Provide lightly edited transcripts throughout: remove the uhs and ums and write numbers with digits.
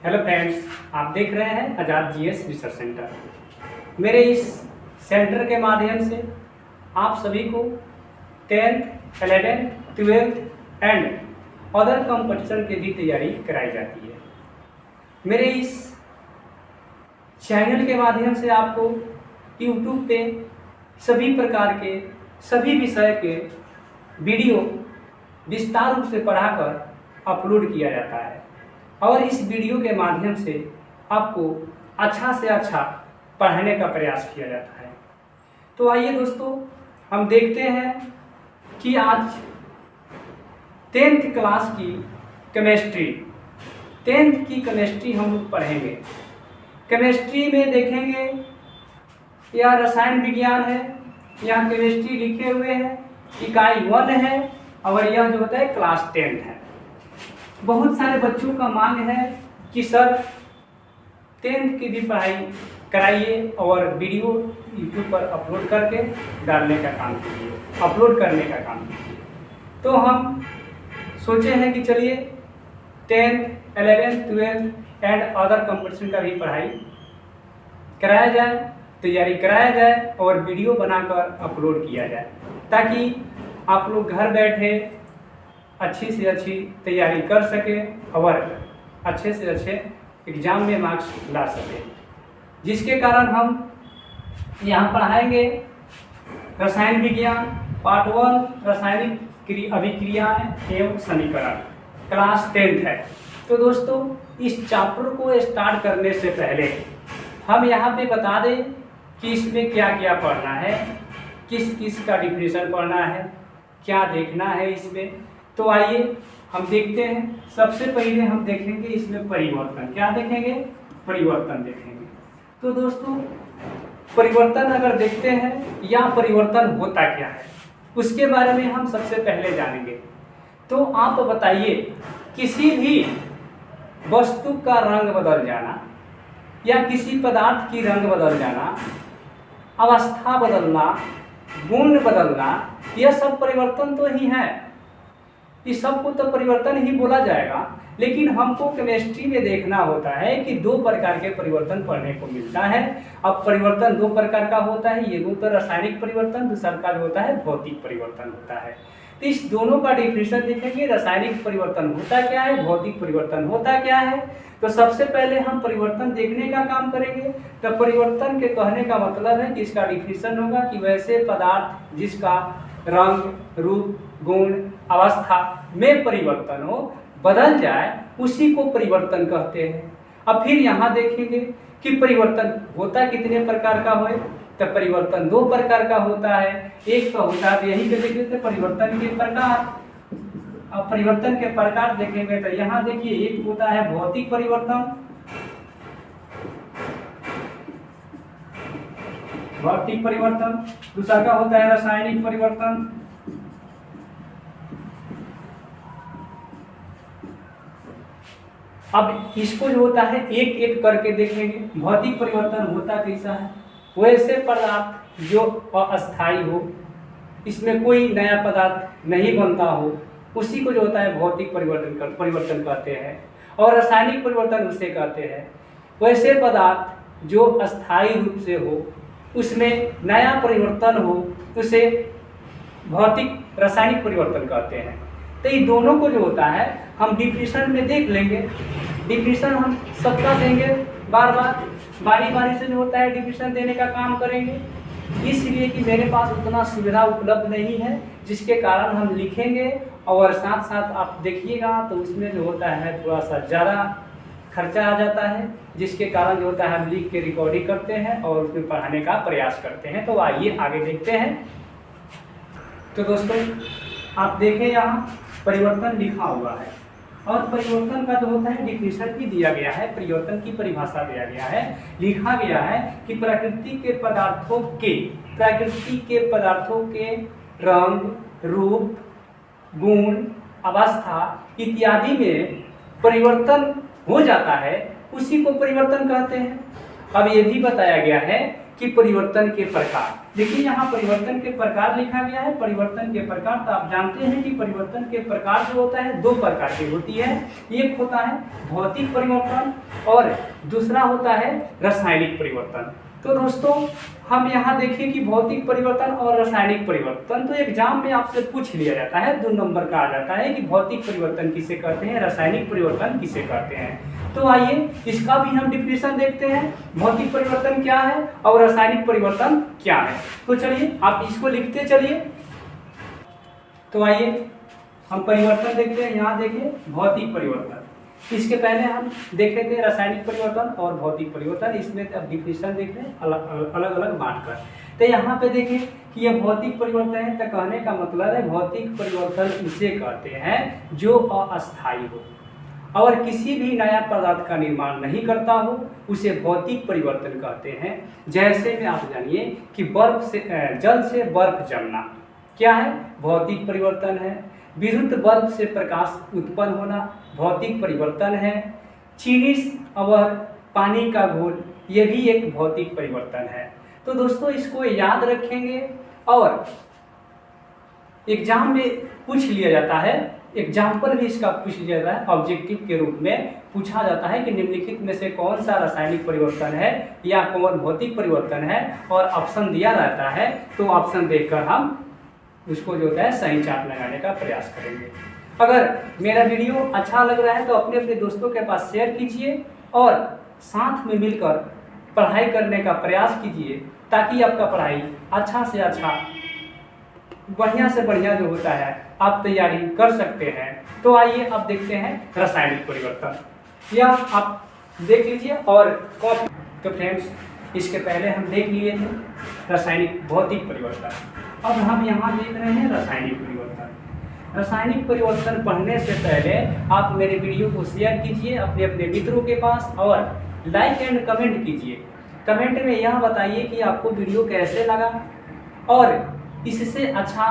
Hello friends, आप देख रहे हैं आज़ाद जीएस रिसर्च सेंटर। मेरे इस सेंटर के माध्यम से आप सभी को 10th, 11th, 12th and other competition की भी तैयारी कराई जाती है। मेरे इस चैनल के माध्यम से आपको यूट्यूब पे सभी प्रकार के सभी विषय के वीडियो विस्तार रूप से पढ़ाकर अपलोड किया जाता है और इस वीडियो के माध्यम से आपको अच्छा से अच्छा पढ़ाने का प्रयास किया जाता है। तो आइए दोस्तों, हम देखते हैं कि आज 10th क्लास की केमिस्ट्री 10th की केमिस्ट्री हम लोग पढ़ेंगे। केमिस्ट्री में देखेंगे यह रसायन विज्ञान है, यहाँ केमिस्ट्री लिखे हुए हैं, इकाई 1 है और यह जो होता है क्लास 10th है। बहुत सारे बच्चों का मांग है कि सर 10th की भी पढ़ाई कराइए और वीडियो यूट्यूब पर अपलोड करके डालने का काम कीजिए, अपलोड करने का काम कीजिए। तो हम सोचे हैं कि चलिए 10th, 11th, 12th and other competition का भी पढ़ाई कराया जाए, तैयारी कराया जाए और वीडियो बनाकर अपलोड किया जाए ताकि आप लोग घर बैठे अच्छी से अच्छी तैयारी कर सके और अच्छे से अच्छे एग्ज़ाम में मार्क्स ला सके, जिसके कारण हम यहाँ पढ़ाएंगे रसायन विज्ञान पार्ट 1 रासायनिक अभिक्रियाएं एवं समीकरण क्लास 10th है। तो दोस्तों, इस चैप्टर को स्टार्ट करने से पहले हम यहाँ पे बता दें कि इसमें क्या क्या पढ़ना है, किस किस का डिफिनेशन पढ़ना है, क्या देखना है इसमें। तो आइए हम देखते हैं। सबसे पहले हम देखेंगे इसमें परिवर्तन। क्या देखेंगे? परिवर्तन देखेंगे। तो दोस्तों, परिवर्तन अगर देखते हैं या परिवर्तन होता क्या है उसके बारे में हम सबसे पहले जानेंगे। तो आप बताइए, किसी भी वस्तु का रंग बदल जाना या किसी पदार्थ की रंग बदल जाना, अवस्था बदलना, गुण बदलना, यह सब परिवर्तन तो ही है। इस सब को तो परिवर्तन ही बोला जाएगा। लेकिन हमको केमिस्ट्री में देखना होता है कि 2 प्रकार के परिवर्तन पढ़ने को मिलता है। अब परिवर्तन 2 प्रकार का होता है, ये तो रासायनिक परिवर्तन, दूसरा का जो होता है भौतिक परिवर्तन होता है। तो इस दोनों का डिफिनेशन देखेंगे। रासायनिक परिवर्तन होता क्या है, भौतिक परिवर्तन होता क्या है। तो सबसे पहले हम परिवर्तन देखने का काम करेंगे। तो परिवर्तन के कहने का मतलब है कि इसका डिफिनेशन होगा कि वैसे पदार्थ जिसका रंग, रूप, गुण, अवस्था में परिवर्तन हो, बदल जाए, उसी को परिवर्तन कहते हैं। अब फिर यहाँ देखेंगे कि परिवर्तन होता कितने प्रकार का है। तो परिवर्तन 2 प्रकार का होता है। एक का होता है, यही देख लेते हैं परिवर्तन के प्रकार। अब परिवर्तन के प्रकार देखेंगे तो यहाँ देखिए, एक होता है भौतिक परिवर्तन, भौतिक परिवर्तन, दूसरा का होता है रासायनिक परिवर्तन, अब इसको जो होता है एक एक करके देखेंगे। भौतिक परिवर्तन होता कैसा है? वैसे पदार्थ जो अस्थायी हो, इसमें कोई नया पदार्थ नहीं बनता हो, उसी को जो होता है भौतिक परिवर्तन कहते हैं। और रासायनिक परिवर्तन उसे कहते हैं वैसे पदार्थ जो अस्थायी रूप से हो, उसमें नया परिवर्तन हो, उसे भौतिक रासायनिक परिवर्तन कहते हैं। तो ये दोनों को जो होता है हम डिफिनेशन में देख लेंगे। डिफिनेशन हम सबका देंगे, बार बार बारी बारी से जो होता है डिफिनेशन देने का काम करेंगे, इसलिए कि मेरे पास उतना सुविधा उपलब्ध नहीं है, जिसके कारण हम लिखेंगे और साथ साथ आप देखिएगा तो उसमें जो होता है थोड़ा सा ज़्यादा खर्चा आ जाता है, जिसके कारण जो होता है हम लिख के रिकॉर्डिंग करते हैं और उसमें पढ़ाने का प्रयास करते हैं। तो आइए आगे देखते हैं। तो दोस्तों, आप देखें यहाँ परिवर्तन लिखा हुआ है और परिवर्तन का जो होता है डिफिनेशन भी दिया गया है, परिवर्तन की परिभाषा दिया गया है। लिखा गया है कि प्रकृति के पदार्थों के रंग, रूप, गुण, अवस्था इत्यादि में परिवर्तन हो जाता है, उसी को परिवर्तन कहते हैं। अब ये भी बताया गया है कि परिवर्तन के प्रकार, देखिए यहाँ परिवर्तन के प्रकार लिखा गया है। परिवर्तन के प्रकार, तो आप जानते हैं कि परिवर्तन के प्रकार जो होता है दो प्रकार की होती है। एक होता है भौतिक परिवर्तन और दूसरा होता है रासायनिक परिवर्तन। तो दोस्तों हम यहाँ देखें कि भौतिक परिवर्तन और रासायनिक परिवर्तन तो एग्जाम में आपसे पूछ लिया जाता है, 2 नंबर का आ जाता है कि भौतिक परिवर्तन किसे कहते हैं, रासायनिक परिवर्तन किसे कहते हैं। तो आइए इसका भी हम डिफिनेशन देखते हैं, भौतिक परिवर्तन क्या है और रासायनिक परिवर्तन क्या है। तो चलिए आप इसको लिखते चलिए। तो आइए हम परिवर्तन देखते हैं। यहाँ देखिए भौतिक परिवर्तन, इसके पहले हम देखे थे रासायनिक परिवर्तन और भौतिक परिवर्तन, इसमें अब डिफिनेशन देख रहे हैं अलग अलग बांट कर। तो यहाँ पे देखिए कि यह भौतिक परिवर्तन है, तो कहने का मतलब है भौतिक परिवर्तन इसे कहते हैं जो अस्थायी हो और किसी भी नया पदार्थ का निर्माण नहीं करता हो, उसे भौतिक परिवर्तन कहते हैं। जैसे में आप जानिए कि बर्फ से जल से बर्फ जमना क्या है, भौतिक परिवर्तन है। विद्युत बल्ब से प्रकाश उत्पन्न होना भौतिक परिवर्तन है। चीनी और पानी का घोल ये भी एक भौतिक परिवर्तन है। तो दोस्तों इसको याद रखेंगे और एग्जाम में पूछ लिया जाता है, एग्जाम्पल भी इसका पूछ लिया जाता है, ऑब्जेक्टिव के रूप में पूछा जाता है कि निम्नलिखित में से कौन सा रासायनिक परिवर्तन है या कौन भौतिक परिवर्तन है, और ऑप्शन दिया रहता है। तो ऑप्शन देखकर हम उसको जो है सही चार्ट लगाने का प्रयास करेंगे। अगर मेरा वीडियो अच्छा लग रहा है तो अपने अपने दोस्तों के पास शेयर कीजिए और साथ में मिलकर पढ़ाई करने का प्रयास कीजिए, ताकि आपका पढ़ाई अच्छा से अच्छा, बढ़िया से बढ़िया जो होता है आप तैयारी कर सकते हैं। तो आइए अब देखते हैं रासायनिक परिवर्तन, या आप देख लीजिए और कॉपी। तो फ्रेंड्स इसके पहले हम देख लिए थे रासायनिक भौतिक परिवर्तन, अब हम यहाँ देख रहे हैं रासायनिक परिवर्तन। रासायनिक परिवर्तन पढ़ने से पहले आप मेरे वीडियो को शेयर कीजिए अपने अपने मित्रों के पास और लाइक एंड कमेंट कीजिए। कमेंट में यह बताइए कि आपको वीडियो कैसे लगा और इससे अच्छा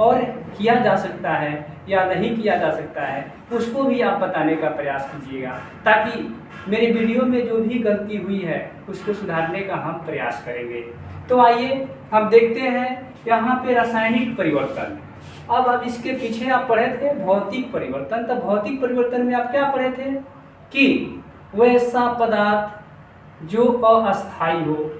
और किया जा सकता है या नहीं किया जा सकता है, उसको भी आप बताने का प्रयास कीजिएगा, ताकि मेरे वीडियो में जो भी गलती हुई है उसको सुधारने का हम प्रयास करेंगे। तो आइए हम देखते हैं यहाँ पे रासायनिक परिवर्तन। अब इसके पीछे आप पढ़े थे भौतिक परिवर्तन। तो भौतिक परिवर्तन में आप क्या पढ़े थे कि वैसा पदार्थ जो अस्थायी हो,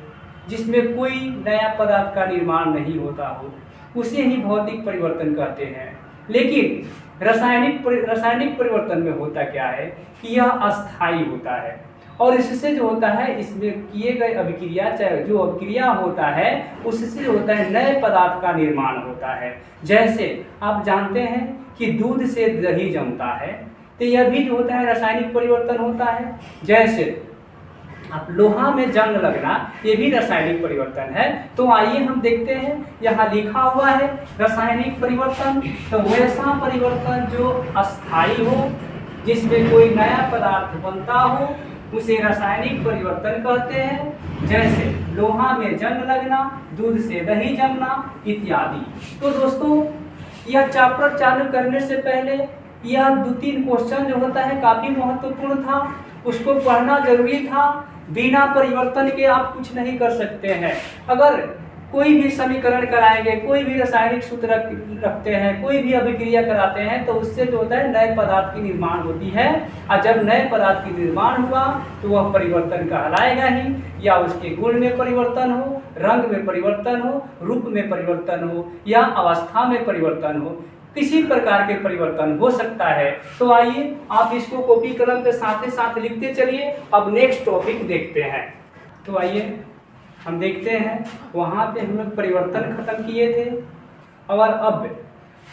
जिसमें कोई नया पदार्थ का निर्माण नहीं होता हो, उसे ही भौतिक परिवर्तन कहते हैं। लेकिन रासायनिक परिवर्तन में होता क्या है कि यह अस्थायी होता है और इससे जो होता है इसमें किए गए अभिक्रिया, चाहे जो अभिक्रिया होता है उससे होता है नए पदार्थ का निर्माण होता है। जैसे आप जानते हैं कि दूध से दही जमता है, तो यह भी जो होता है रासायनिक परिवर्तन होता है। जैसे अब लोहा में जंग लगना, ये भी रासायनिक परिवर्तन है। तो आइए हम देखते हैं, यहाँ लिखा हुआ है रासायनिक परिवर्तन, तो वैसा परिवर्तन जो अस्थायी हो, जिसमें कोई नया पदार्थ बनता हो, उसे रासायनिक परिवर्तन कहते हैं। जैसे लोहा में जंग लगना, दूध से दही जमना इत्यादि। तो दोस्तों यह चैप्टर चालू करने से पहले यह 2-3 क्वेश्चन जो होता है काफ़ी महत्वपूर्ण था, उसको पढ़ना जरूरी था। बिना परिवर्तन के आप कुछ नहीं कर सकते हैं। अगर कोई भी समीकरण कराएंगे, कोई भी रासायनिक सूत्र रखते हैं, कोई भी अभिक्रिया कराते हैं, तो उससे जो होता है नए पदार्थ की निर्माण होती है। और जब नए पदार्थ की निर्माण हुआ तो वह परिवर्तन कहलाएगा ही, या उसके गुण में परिवर्तन हो, रंग में परिवर्तन हो, रूप में परिवर्तन हो, या अवस्था में परिवर्तन हो, किसी प्रकार के परिवर्तन हो सकता है। तो आइए आप इसको कॉपी कलम के साथ साथ लिखते चलिए। अब नेक्स्ट टॉपिक देखते हैं। तो आइए हम देखते हैं, वहाँ पे हम लोग परिवर्तन खत्म किए थे और अब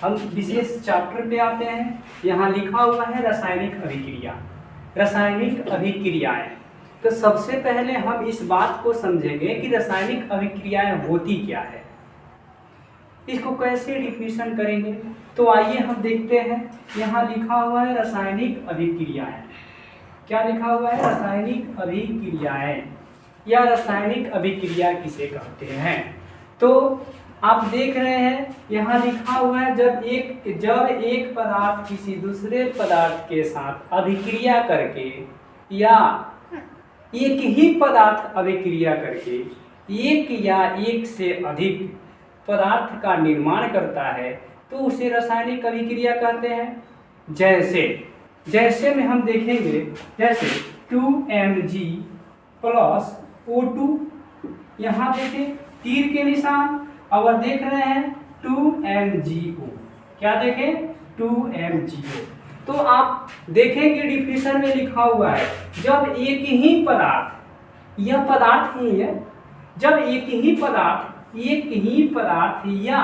हम विशेष चैप्टर पे आते हैं। यहाँ लिखा हुआ है रासायनिक अभिक्रिया, रासायनिक अभिक्रियाएं। तो सबसे पहले हम इस बात को समझेंगे कि रासायनिक अभिक्रियाएं होती क्या है, इसको कैसे डिफिनेशन करेंगे। तो आइए हम देखते हैं, यहाँ लिखा हुआ है रासायनिक अभिक्रियाएं। क्या लिखा हुआ है? रासायनिक अभिक्रियाएं, या रासायनिक अभिक्रिया किसे कहते हैं। तो आप देख रहे हैं यहाँ लिखा हुआ है, जब एक पदार्थ किसी दूसरे पदार्थ के साथ अभिक्रिया करके, या एक ही पदार्थ अभिक्रिया करके एक या एक से अधिक पदार्थ का निर्माण करता है तो उसे रासायनिक अभिक्रिया कहते हैं। जैसे में हम देखेंगे, जैसे 2Mg प्लस O2, यहाँ देखें तीर के निशान, और देख रहे हैं 2MgO, क्या देखें 2MgO। तो आप देखेंगे डिफिनेशन में लिखा हुआ है, जब एक ही पदार्थ, यह पदार्थ ही है, जब एक ही पदार्थ या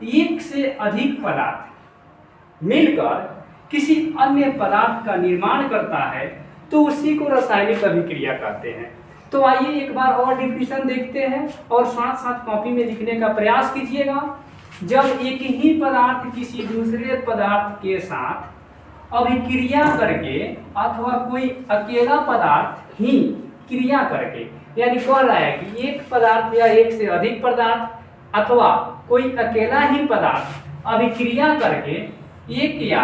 एक से अधिक पदार्थ मिलकर किसी अन्य पदार्थ का निर्माण करता है तो उसी को रासायनिक अभिक्रिया कहते हैं। तो आइए एक बार और डिफिनेशन देखते हैं और साथ साथ कॉपी में लिखने का प्रयास कीजिएगा। जब एक ही पदार्थ किसी दूसरे पदार्थ के साथ अभिक्रिया करके अथवा कोई अकेला पदार्थ ही क्रिया करके, यानी कह रहा है कि एक पदार्थ या एक से अधिक पदार्थ अथवा कोई अकेला ही पदार्थ अभिक्रिया करके एक या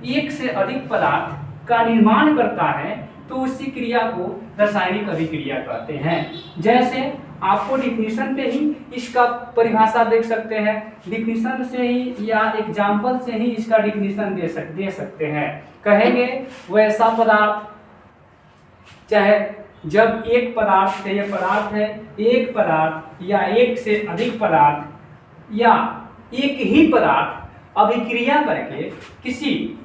एक से अधिक पदार्थ का निर्माण करता है तो उसी क्रिया को रासायनिक अभिक्रिया कहते हैं। जैसे आपको डिफिनीशन पे ही इसका परिभाषा देख सकते हैं, डिफिनीशन से ही या एग्जाम्पल से ही इसका डिफिनीशन दे सकते हैं। कहेंगे वैसा पदार्थ, चाहे जब एक पदार्थ से, यह पदार्थ है, एक पदार्थ या एक से अधिक पदार्थ या एक ही पदार्थ अभिक्रिया करके किसी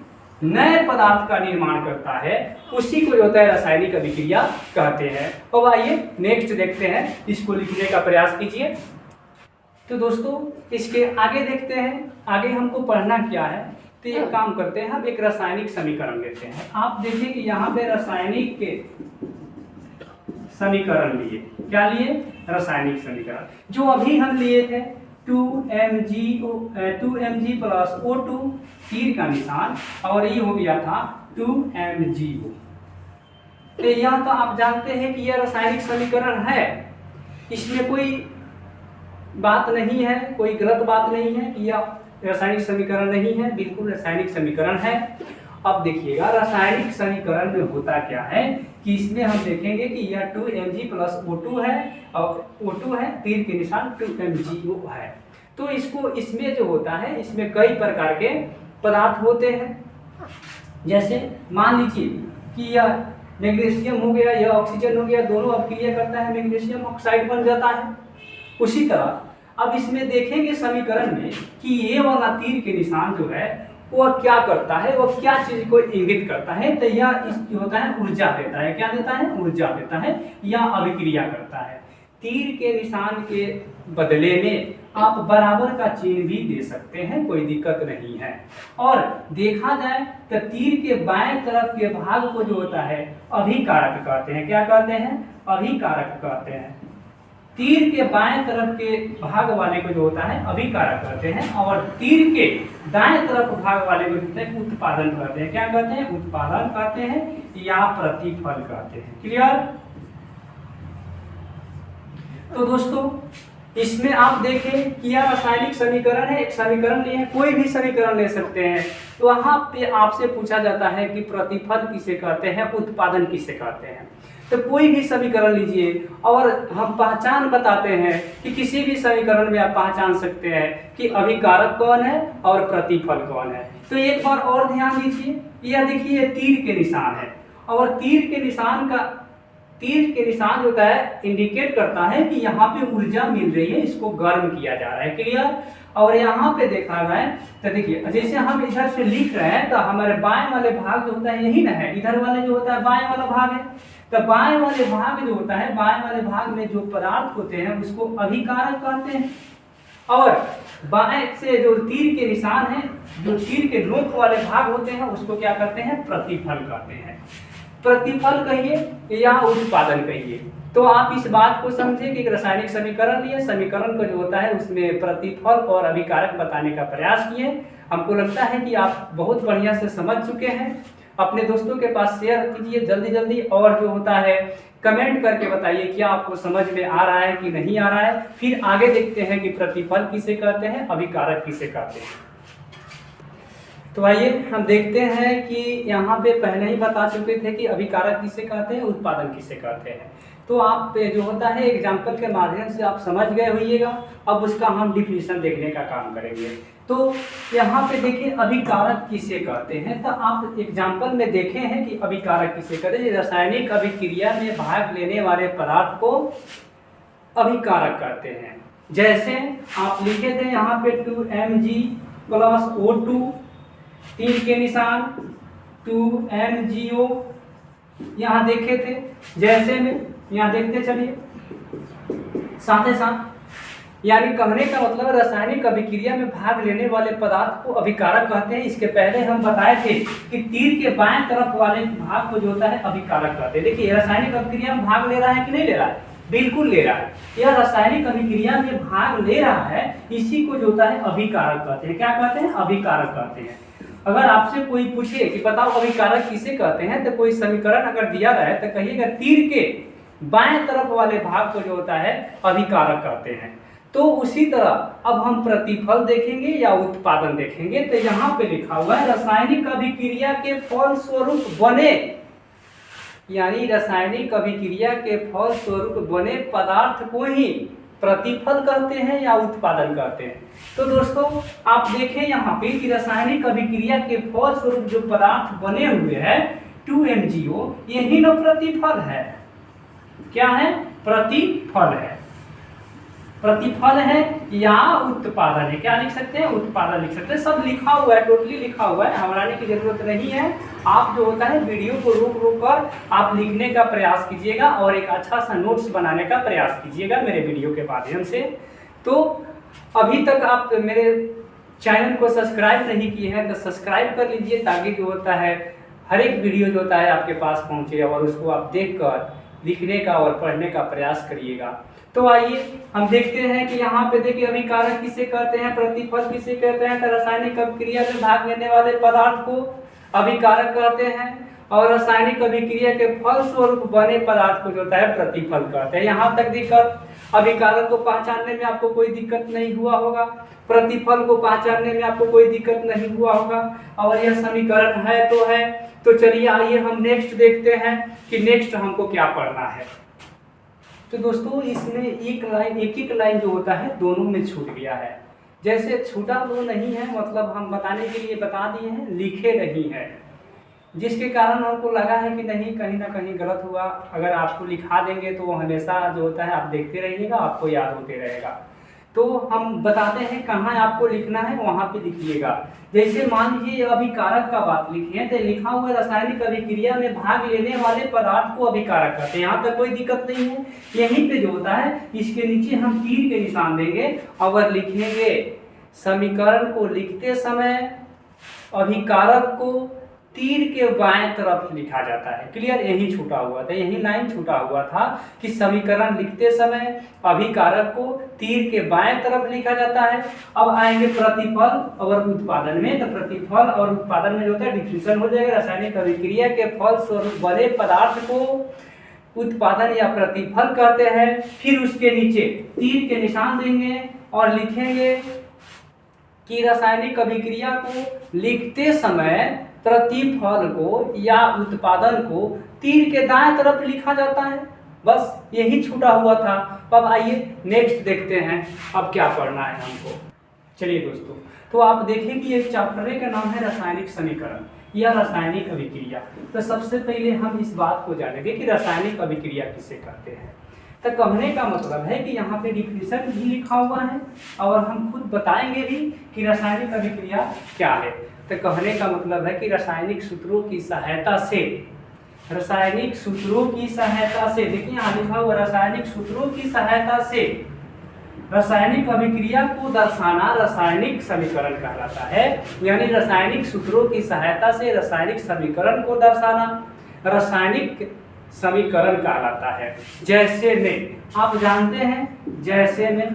नए पदार्थ का निर्माण करता है, उसी को होता है रासायनिक अभिक्रिया कहते हैं। अब आइए नेक्स्ट देखते हैं, इसको लिखने का प्रयास कीजिए। तो दोस्तों इसके आगे देखते हैं, आगे हमको पढ़ना क्या है। तो एक काम करते हैं, हम एक रासायनिक समीकरण लेते हैं। आप देखिए कि यहाँ पे रासायनिक के समीकरण लिए, क्या लिए, रासायनिक समीकरण जो अभी हम लिए थे 2Mg प्लस O2, तीर का निशान, और ये हो गया था 2MgO। तो यह तो आप जानते हैं कि यह रासायनिक समीकरण है, इसमें कोई बात नहीं है, कोई गलत बात नहीं है कि यह रासायनिक समीकरण नहीं है, बिल्कुल रासायनिक समीकरण है। अब देखिएगा रासायनिक समीकरण में होता क्या है कि इसमें हम देखेंगे कि यह 2Mg प्लस O2 है, और O2 है, तीर के निशान 2MgO है। तो इसको, इसमें जो होता है, इसमें कई प्रकार के पदार्थ होते हैं। जैसे मान लीजिए कि यह मैग्नीशियम हो गया, यह ऑक्सीजन हो गया, दोनों अभिक्रिया करता है, मैग्नीशियम ऑक्साइड बन जाता है। उसी तरह अब इसमें देखेंगे समीकरण में कि ये वाला तीर के निशान जो है वह क्या करता है, वह क्या चीज को इंगित करता है। तो यह जो होता है ऊर्जा देता है, क्या देता है, ऊर्जा देता है या अभिक्रिया करता है। तीर के निशान के बदले में आप बराबर का चिन्ह भी दे सकते हैं, कोई दिक्कत नहीं है। और देखा जाए तो तीर के बाएं तरफ के भाग को जो होता है अभिकारक कहते हैं, क्या कहते हैं, अभिकारक कहते हैं। तीर के बाएं तरफ के भाग वाले को जो होता है अभिकारक कहते हैं, और तीर के दाएं तरफ भाग वाले को जो है उत्पादन कहते हैं, क्या कहते हैं, उत्पादन कहते हैं या प्रतिफल कहते हैं। क्लियर। तो दोस्तों इसमें आप देखें कि यह रासायनिक समीकरण है, एक समीकरण लिए हैं, कोई भी समीकरण ले सकते हैं। तो वहां पे आपसे पूछा जाता है कि प्रतिफल किसे कहते हैं, उत्पादन किसे कहते हैं। तो कोई भी समीकरण लीजिए और हम पहचान बताते हैं कि किसी भी समीकरण में आप पहचान सकते हैं कि अभिकारक कौन है और प्रतिफल कौन है। तो एक बार और ध्यान दीजिए, यह देखिए तीर के निशान है, और तीर के निशान जो होता है इंडिकेट करता है कि यहाँ पे ऊर्जा मिल रही है, इसको गर्म किया जा रहा है। क्लियर। और यहाँ पे देखा जाए तो देखिए जैसे हम इधर से लिख रहे हैं तो हमारे बाएं वाले भाग जो होता है यही ना है, इधर वाले जो होता है बाएं वाला भाग है। तो बाएं वाले भाग जो होता है, बाएं वाले भाग में जो पदार्थ होते हैं उसको अभिकारक कहते हैं, और बाएं से जो तीर के निशान है, जो तीर के नोक वाले भाग होते हैं उसको क्या कहते हैं, प्रतिफल कहते हैं। प्रतिफल कहिए या उत्पादन कहिए। तो आप इस बात को समझे कि एक रासायनिक समीकरण लिए, समीकरण का जो होता है उसमें प्रतिफल और अभिकारक बताने का प्रयास किए। हमको लगता है कि आप बहुत बढ़िया से समझ चुके हैं। अपने दोस्तों के पास शेयर कीजिए जल्दी जल्दी, और जो होता है कमेंट करके बताइए क्या आपको समझ में आ रहा है कि नहीं आ रहा है। फिर आगे देखते हैं कि प्रतिफल किसे कहते हैं, अभिकारक किसे कहते हैं। तो आइए हम देखते हैं कि यहाँ पे पहले ही बता चुके थे कि अभिकारक किसे कहते हैं, उत्पादन किसे कहते हैं। तो आप जो होता है एग्जाम्पल के माध्यम से आप समझ गए होइएगा। अब उसका हम डिफिनीशन देखने का काम करेंगे। तो यहाँ पे देखिए अभिकारक किसे कहते हैं, तो आप एग्जाम्पल में देखे हैं कि अभिकारक किसे कहते हैं। रासायनिक अभिक्रिया में भाग लेने वाले पदार्थ को अभिकारक कहते हैं। जैसे आप लिखे थे यहाँ पे 2Mg प्लस O2, तीर के निशान 2MgO यहाँ देखे थे। जैसे में यहाँ देखते चलिए साथ ही साथ, यानी कहने का मतलब रासायनिक अभिक्रिया में भाग लेने वाले पदार्थ को अभिकारक कहते हैं। इसके पहले हम बताए थे कि तीर के बाएं तरफ वाले भाग को जो होता है अभिकारक कहते हैं। देखिए रासायनिक अभिक्रिया में भाग ले रहा है कि नहीं ले रहा है, बिल्कुल ले रहा है। यह रासायनिक अभिक्रिया में भाग ले रहा है, इसी को जो होता है अभिकारक कहते हैं। क्या कहते हैं, अभिकारक कहते हैं। अगर आपसे कोई पूछे कि बताओ अभिकारक किसे कहते हैं, तो कोई समीकरण अगर दिया रहे तो कहिएगा तीर के बाएं तरफ वाले भाग को जो होता है अभिकारक कहते हैं। तो उसी तरह अब हम प्रतिफल देखेंगे या उत्पादन देखेंगे। तो यहाँ पे लिखा हुआ है रासायनिक अभिक्रिया के फल स्वरूप बने, यानी रासायनिक अभिक्रिया के फल स्वरूप बने पदार्थ को ही प्रतिफल कहते हैं या उत्पादन कहते हैं। तो दोस्तों आप देखें यहाँ पे कि रासायनिक अभिक्रिया के फल स्वरूप जो पदार्थ बने हुए हैं 2MgO, यही ना प्रतिफल है। क्या है, प्रतिफल है। प्रतिफल है या उत्पादन है, क्या लिख सकते हैं, उत्पादन लिख सकते हैं। सब लिखा हुआ है, टोटली लिखा हुआ है, घबराने की जरूरत नहीं है। आप जो होता है वीडियो को रोक रोक कर आप लिखने का प्रयास कीजिएगा और एक अच्छा सा नोट्स बनाने का प्रयास कीजिएगा मेरे वीडियो के माध्यम से। तो अभी तक आप मेरे चैनल को सब्सक्राइब नहीं किए हैं तो सब्सक्राइब कर लीजिए, ताकि जो होता है हर एक वीडियो जो होता है आपके पास पहुँचे और उसको आप देख कर लिखने का और पढ़ने का प्रयास करिएगा। तो आइए हम देखते हैं कि यहाँ पे देखिए अभिकारक किसे कहते हैं, प्रतिफल किसे कहते हैं। तो रासायनिक अभिक्रिया में भाग लेने वाले पदार्थ को अभिकारक कहते हैं और रासायनिक अभिक्रिया के फल स्वरूप बने पदार्थ को जो होता है प्रतिफल कहते हैं। यहाँ तक दिक्कत, अभिकारक को पहचानने में आपको कोई दिक्कत नहीं हुआ होगा, प्रतिफल को पहचानने में आपको कोई दिक्कत नहीं हुआ होगा, और यह समीकरण है तो है। तो चलिए आइए हम नेक्स्ट देखते हैं कि नेक्स्ट हमको क्या पढ़ना है। तो दोस्तों इसमें एक एक लाइन जो होता है दोनों में छूट गया है। जैसे छूटा तो नहीं है, मतलब हम बताने के लिए बता दिए हैं, लिखे नहीं है, जिसके कारण हमको लगा है कि नहीं कहीं ना कहीं गलत हुआ। अगर आपको लिखा देंगे तो हमेशा जो होता है आप देखते रहिएगा, आपको याद होते रहेगा। तो हम बताते हैं कहाँ आपको लिखना है, वहाँ पे लिखिएगा। जैसे मान लीजिए अभिकारक का बात लिखी है, तो लिखा हुआ रासायनिक अभिक्रिया में भाग लेने वाले पदार्थ को अभिकारक कहते हैं। यहाँ तक कोई दिक्कत नहीं है। यहीं पे जो होता है इसके नीचे हम तीर के निशान देंगे और लिखेंगे समीकरण को लिखते समय अभिकारक को तीर के बाएं तरफ लिखा जाता है। क्लियर, यही छूटा हुआ था, यही लाइन छूटा हुआ था कि समीकरण लिखते समय अभिकारक को तीर के बाएं तरफ लिखा जाता है। अब आएंगे प्रतिफल और उत्पादन में। तो प्रतिफल और उत्पादन में जो होता है डिफिनीशन हो जाएगा। रासायनिक अभिक्रिया के फल स्वरूप बने पदार्थ को उत्पादन या प्रतिफल कहते हैं। फिर उसके नीचे तीर के निशान देंगे और लिखेंगे कि रासायनिक अभिक्रिया को लिखते समय प्रतिफल को या उत्पादन को तीर के दाएं तरफ लिखा जाता है। बस यही छूटा हुआ था। अब आइए नेक्स्ट देखते हैं अब क्या पढ़ना है हमको। चलिए दोस्तों, तो आप देखें कि एक चैप्टर का नाम है रासायनिक समीकरण या रासायनिक अभिक्रिया। तो सबसे पहले हम इस बात को जानेंगे कि रासायनिक अभिक्रिया किसे कहते हैं। तो कहने का मतलब है कि यहाँ पे डिफिनीशन भी लिखा हुआ है और हम खुद बताएंगे भी कि रासायनिक अभिक्रिया क्या है। तो कहने का मतलब है कि रासायनिक सूत्रों की सहायता से, रासायनिक सूत्रों की सहायता से, देखिए यहाँ लिखा हुआ रासायनिक सूत्रों की सहायता से रासायनिक अभिक्रिया को दर्शाना रासायनिक समीकरण कहलाता है। यानी रासायनिक सूत्रों की सहायता से रासायनिक समीकरण को दर्शाना रासायनिक समीकरण कहलाता है। जैसे में आप जानते हैं, जैसे में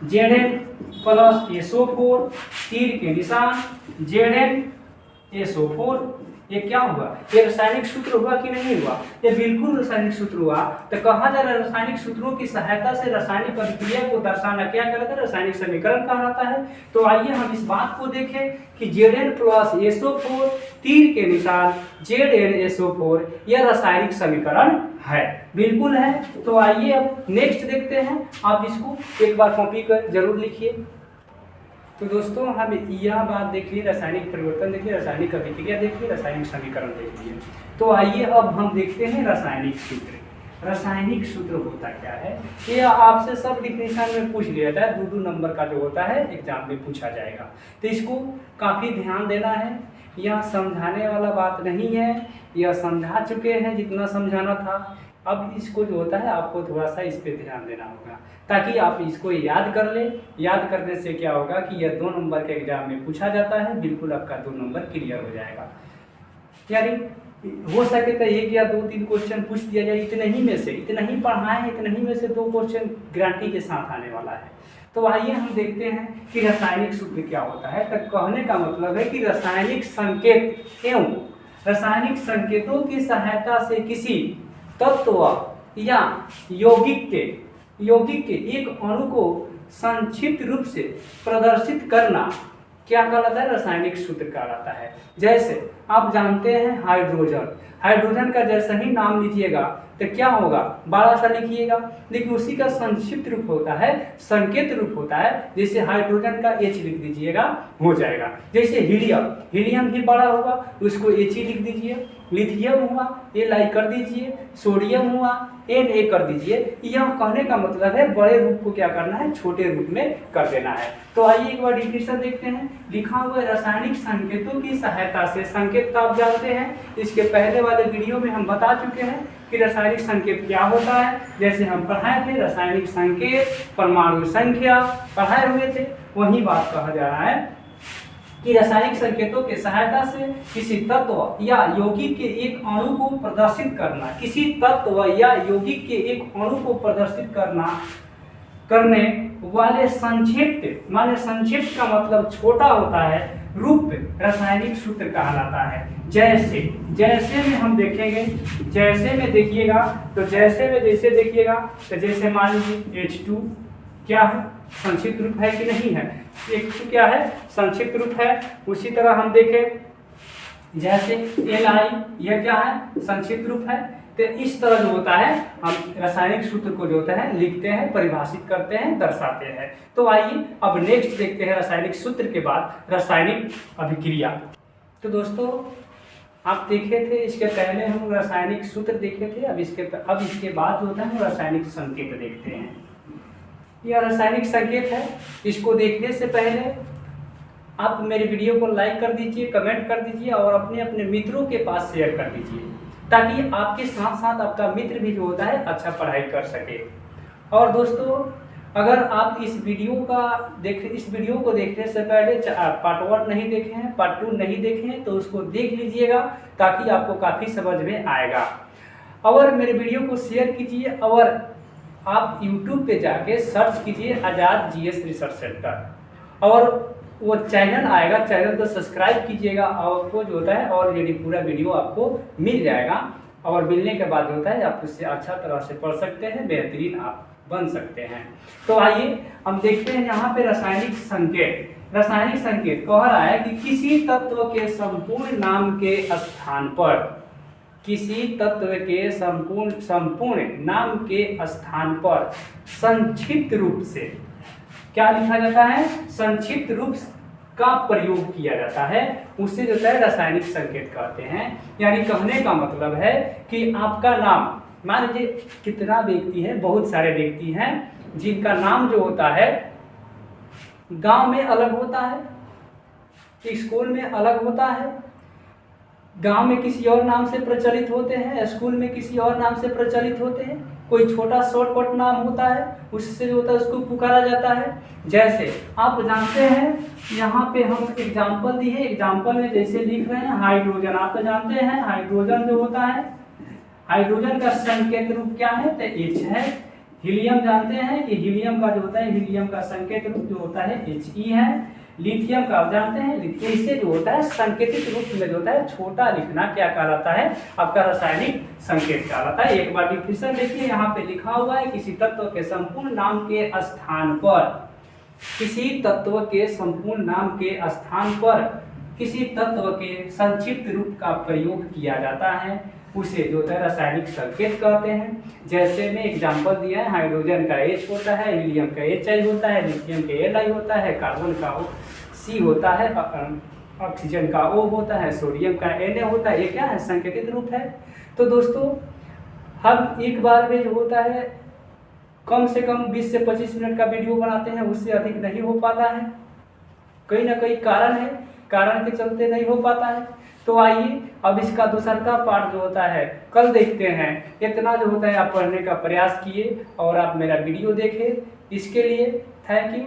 Zn प्लस SO4 तीर के निशान Zn SO4 ये क्या हुआ, ये रासायनिक सूत्र हुआ कि नहीं हुआ, ये बिल्कुल रासायनिक सूत्र हुआ। तो कहा जा रहा है रासायनिक सूत्रों की सहायता से रासायनिक अभिक्रिया को दर्शाना क्या कहलाता है, रासायनिक समीकरण कहलाता है। तो आइए हम इस बात को देखें कि Zn+SO4 तीर के निशान ZnSO4 यह रासायनिक समीकरण है, बिल्कुल है। तो आइए अब नेक्स्ट देखते हैं, आप इसको एक बार कॉपी कर जरूर लिखिए। तो दोस्तों हम यह बात देख ली, रासायनिक परिवर्तन देखिए, रासायनिक अभिक्रिया देखिए, रासायनिक समीकरण देखिए। तो आइए अब हम देखते हैं रासायनिक सूत्र। रासायनिक सूत्र होता क्या है, ये आपसे सब डिफिनेशन में पूछ लिया जाता है, 2 नंबर का जो होता है एग्जाम में पूछा जाएगा। तो इसको काफ़ी ध्यान देना है, यह समझाने वाला बात नहीं है, यह समझा चुके हैं जितना समझाना था। अब इसको जो होता है आपको थोड़ा सा इस पर ध्यान देना होगा ताकि आप इसको याद कर लें। याद करने से क्या होगा कि यह 2 नंबर के एग्जाम में पूछा जाता है, बिल्कुल आपका 2 नंबर क्लियर हो जाएगा। यानी हो सके तो 1 या 2-3 क्वेश्चन पूछ दिया जाए, इतने ही में से, इतना ही पढ़ाए हैं, इतने ही में से 2 क्वेश्चन गारंटी के साथ आने वाला है। तो आइए हम देखते हैं कि रासायनिक सूत्र क्या होता है। तो कहने का मतलब है कि रासायनिक संकेत एवं रासायनिक संकेतों की सहायता से किसी तत्व या यौगिक के एक अणु को संक्षिप्त रूप से प्रदर्शित करना क्या कहलाता है, रासायनिक सूत्र कहलाता है। जैसे आप जानते हैं हाइड्रोजन का जैसा ही नाम लीजिएगा तो क्या होगा, बड़ा सा लिखिएगा, लेकिन उसी का संक्षिप्त रूप होता है, संकेत रूप होता है। जैसे हाइड्रोजन का H लिख दीजिएगा हो जाएगा। जैसे हीलियम भी बड़ा होगा, उसको He लिख दीजिए। लिथियम हुआ Li कर दीजिए, सोडियम हुआ Na कर दीजिए। यह कहने का मतलब है बड़े रूप को क्या करना है, छोटे रूप में कर देना है। तो आइए एक बार डिफिनेशन देखते हैं। लिखा हुआ है रासायनिक संकेतों की सहायता से, संकेत तो आप जानते हैं, इसके पहले वाले वीडियो में हम बता चुके हैं कि रासायनिक संकेत क्या होता है। जैसे हम पढ़ाए थे रासायनिक संकेत, परमाणु संख्या पढ़ाए हुए थे, वही बात कहा जा रहा है कि रासायनिक संकेतों के सहायता से किसी तत्व या यौगिक के एक अणु को प्रदर्शित करना, किसी तत्व या यौगिक के एक अणु को प्रदर्शित करने वाले संक्षिप्त, माने संक्षिप्त का मतलब छोटा होता है, रूप रासायनिक सूत्र कहलाता है। जैसे में हम देखेंगे, जैसे में देखिएगा तो जैसे देखिएगा तो जैसे मान लीजिए H2 क्या है, संक्षिप्त रूप है कि नहीं है, H2 क्या है, संक्षिप्त रूप है। उसी तरह हम देखें जैसे Li, यह क्या है, संक्षिप्त रूप है। तो इस तरह जो होता है हम रासायनिक सूत्र को जो होता है लिखते हैं, परिभाषित करते हैं, दर्शाते हैं। तो आइए अब नेक्स्ट देखते हैं रासायनिक सूत्र के बाद रासायनिक अभिक्रिया। तो दोस्तों आप देखे थे, इसके पहले हम रासायनिक सूत्र देखे थे, अब इसके बाद जो होता है हम रासायनिक संकेत देखते हैं। यह रासायनिक संकेत है, इसको देखने से पहले आप मेरे वीडियो को लाइक कर दीजिए, कमेंट कर दीजिए और अपने अपने मित्रों के पास शेयर कर दीजिए ताकि आपके साथ साथ आपका मित्र भी जो होता है अच्छा पढ़ाई कर सके। और दोस्तों अगर आप इस वीडियो को देखने से पहले पार्ट 1 नहीं देखे हैं, पार्ट 2 नहीं देखे हैं तो उसको देख लीजिएगा ताकि आपको काफ़ी समझ में आएगा। और मेरे वीडियो को शेयर कीजिए और आप YouTube पे जाके सर्च कीजिए आज़ाद GS रिसर्च सेंटर और वो चैनल आएगा, चैनल को सब्सक्राइब कीजिएगा और आपको जो होता है ऑलरेडी पूरा वीडियो आपको मिल जाएगा। और मिलने के बाद जो होता है आप उससे अच्छा तरह से पढ़ सकते हैं, बेहतरीन आप बन सकते हैं। तो आइए हम देखते हैं यहाँ पे रासायनिक संकेत। रासायनिक संकेत कह रहा है कि किसी तत्व के संपूर्ण नाम के स्थान पर, किसी तत्व के संपूर्ण नाम के स्थान पर संक्षिप्त रूप से क्या लिखा जाता है, संक्षिप्त रूप का प्रयोग किया जाता है, उससे जो है रासायनिक संकेत कहते हैं। यानी कहने का मतलब है कि आपका नाम, मान लीजिए कितना व्यक्ति है, बहुत सारे व्यक्ति हैं जिनका नाम जो होता है गांव में अलग होता है, स्कूल में अलग होता है, गांव में किसी और नाम से प्रचलित होते हैं, स्कूल में किसी और नाम से प्रचलित होते हैं, कोई छोटा शॉर्टकट नाम होता है उससे जो होता है उसको पुकारा जाता है। जैसे आप जानते हैं यहाँ पे हम एग्जाम्पल दिए, एग्जाम्पल में जैसे लिख रहे हैं हाइड्रोजन, आप तो जानते हैं हाइड्रोजन जो होता है, हाइड्रोजन का संकेत रूप क्या है तो H है। हीलियम जानते हैं कि हीलियम का जो होता है, हीलियम का संकेत रूप जो होता है He है। लिथियम का आप जानते हैं, इसे जो होता है संकेतिक रूप में जो होता है छोटा लिखना क्या कहलाता है, आपका रासायनिक संकेत कहलाता है। एक बार फिर से देखिए, यहाँ पे लिखा हुआ है किसी तत्व के संपूर्ण नाम के स्थान पर, किसी तत्व के संपूर्ण नाम के स्थान पर किसी तत्व के संक्षिप्त रूप का प्रयोग किया जाता है, उसे जो है रासायनिक संकेत कहते हैं। जैसे में एग्जांपल दिया है, हाइड्रोजन का H होता है, हीलियम का HI होता है, लिथियम का Li होता है, कार्बन का C होता है, ऑक्सीजन का O होता है, सोडियम का Na होता है। ये क्या है, संकेतित रूप है। तो दोस्तों हम एक बार में जो होता है कम से कम 20 से 25 मिनट का वीडियो बनाते हैं, उससे अधिक नहीं हो पाता है, कहीं ना कहीं कारण है, कारण के चलते नहीं हो पाता है। तो आइए अब इसका दूसरा पार्ट जो होता है कल देखते हैं। इतना जो होता है आप पढ़ने का प्रयास किए और आप मेरा वीडियो देखें, इसके लिए थैंक यू।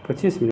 25 मिनट।